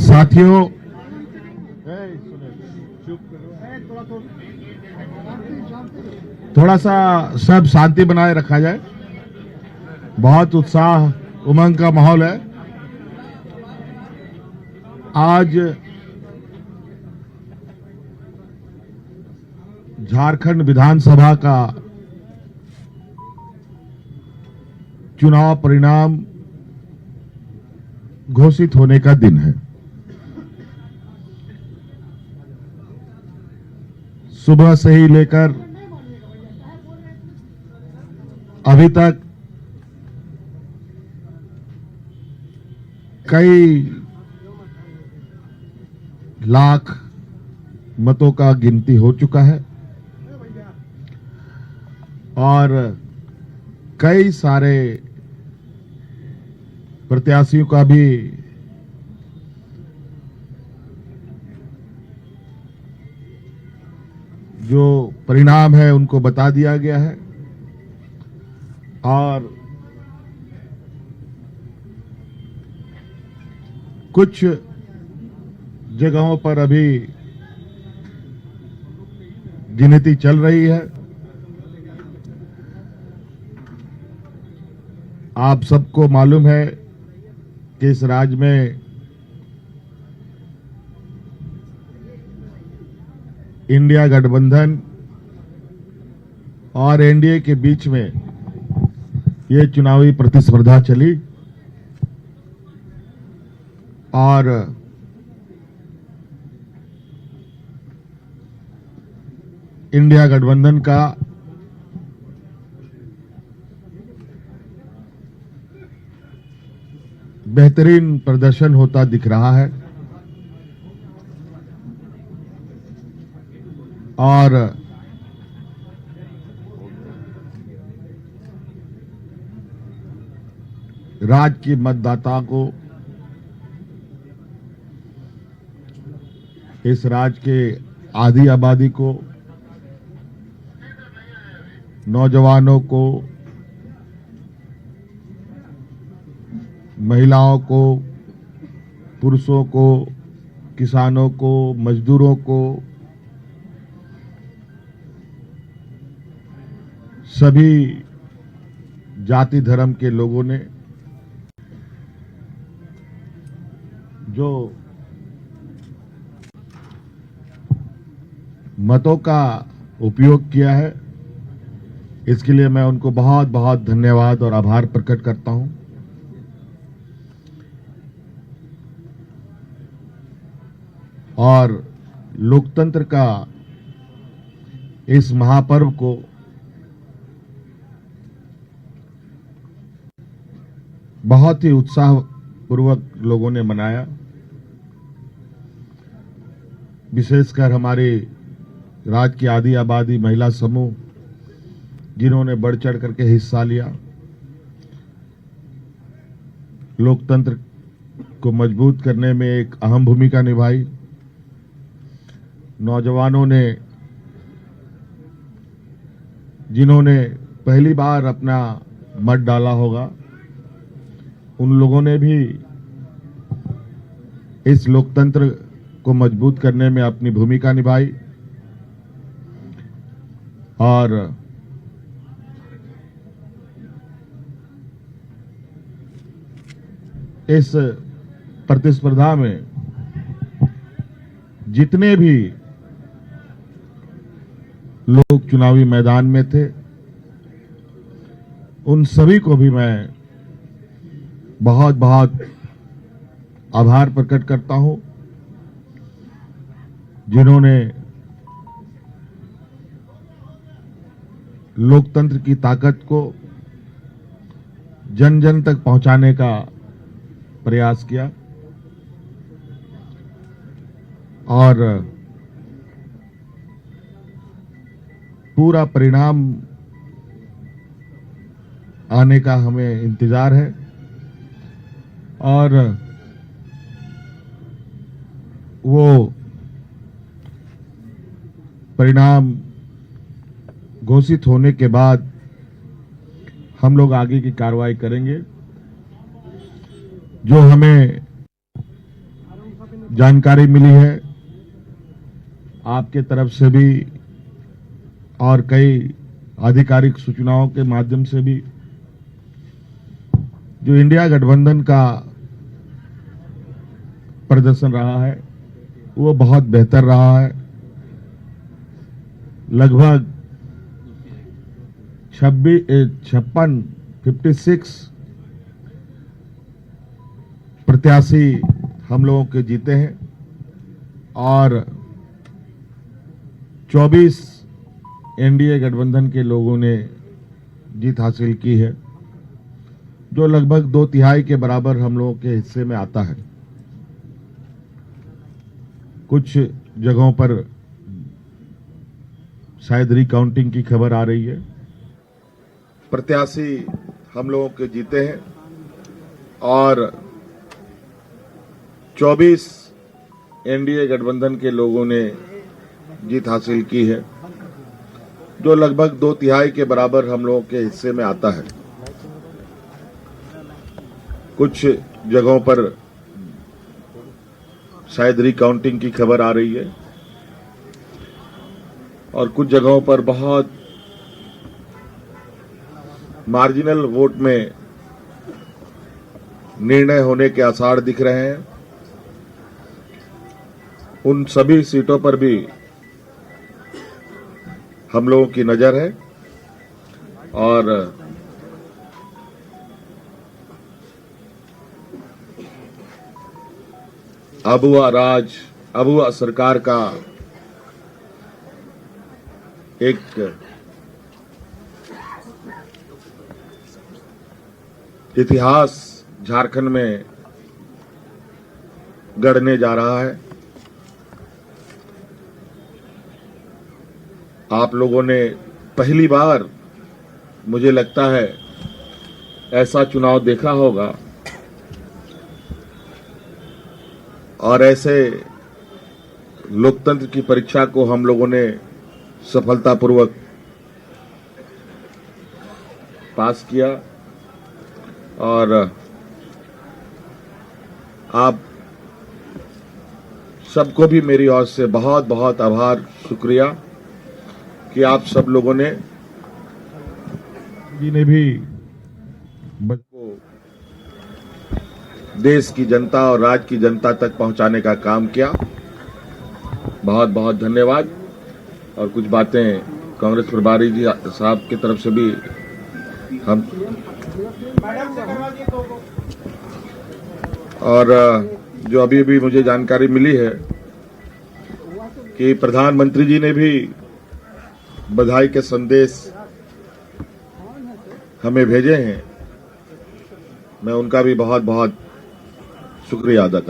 साथियों, थोड़ा सा सब शांति बनाए रखा जाए। बहुत उत्साह उमंग का माहौल है। आज झारखंड विधानसभा का चुनाव परिणाम घोषित होने का दिन है। सुबह से ही लेकर अभी तक कई लाख मतों का गिनती हो चुका है और कई सारे प्रत्याशियों का भी जो परिणाम है उनको बता दिया गया है और कुछ जगहों पर अभी गिनती चल रही है। आप सबको मालूम है कि इस राज्य में इंडिया गठबंधन और एनडीए के बीच में ये चुनावी प्रतिस्पर्धा चली और इंडिया गठबंधन का बेहतरीन प्रदर्शन होता दिख रहा है और राज्य की मतदाता को, इस राज्य के आधी आबादी को, नौजवानों को, महिलाओं को, पुरुषों को, किसानों को, मजदूरों को, सभी जाति धर्म के लोगों ने जो मतों का उपयोग किया है, इसके लिए मैं उनको बहुत बहुत धन्यवाद और आभार प्रकट करता हूं। और लोकतंत्र का इस महापर्व को बहुत ही उत्साहपूर्वक लोगों ने मनाया। विशेषकर हमारे राज्य की आधी आबादी महिला समूह जिन्होंने बढ़ चढ़ करके हिस्सा लिया, लोकतंत्र को मजबूत करने में एक अहम भूमिका निभाई। नौजवानों ने, जिन्होंने पहली बार अपना मत डाला होगा, उन लोगों ने भी इस लोकतंत्र को मजबूत करने में अपनी भूमिका निभाई और इस प्रतिस्पर्धा में जितने भी लोग चुनावी मैदान में थे, उन सभी को भी मैं बहुत बहुत आभार प्रकट करता हूं, जिन्होंने लोकतंत्र की ताकत को जन जन तक पहुंचाने का प्रयास किया और पूरा परिणाम आने का हमें इंतजार है और वो परिणाम घोषित होने के बाद हम लोग आगे की कार्रवाई करेंगे। जो हमें जानकारी मिली है आपके तरफ से भी और कई आधिकारिक सूचनाओं के माध्यम से भी, जो इंडिया गठबंधन का प्रदर्शन रहा है वो बहुत बेहतर रहा है। लगभग 56 प्रत्याशी हम लोगों के जीते हैं और 24 एनडीए गठबंधन के लोगों ने जीत हासिल की है, जो लगभग 2/3 के बराबर हम लोगों के हिस्से में आता है। कुछ जगहों पर शायद रिकाउंटिंग की खबर आ रही है। प्रत्याशी हम लोगों के जीते हैं और 24 एनडीए गठबंधन के लोगों ने जीत हासिल की है, जो लगभग 2/3 के बराबर हम लोगों के हिस्से में आता है। कुछ जगहों पर शायद रिकाउंटिंग की खबर आ रही है और कुछ जगहों पर बहुत मार्जिनल वोट में निर्णय होने के आसार दिख रहे हैं। उन सभी सीटों पर भी हम लोगों की नजर है और अबुआ सरकार का एक इतिहास झारखंड में गढ़ने जा रहा है। आप लोगों ने पहली बार, मुझे लगता है, ऐसा चुनाव देखा होगा और ऐसे लोकतंत्र की परीक्षा को हम लोगों ने सफलतापूर्वक पास किया और आप सबको भी मेरी ओर से बहुत बहुत आभार, शुक्रिया कि आप सब लोगों ने भी को देश की जनता और राज्य की जनता तक पहुंचाने का काम किया। बहुत बहुत धन्यवाद। और कुछ बातें कांग्रेस प्रभारी जी साहब की तरफ से भी हम और जो अभी भी मुझे जानकारी मिली है कि प्रधानमंत्री जी ने भी बधाई के संदेश हमें भेजे हैं। मैं उनका भी बहुत बहुत शुक्रिया अदा करता हूं।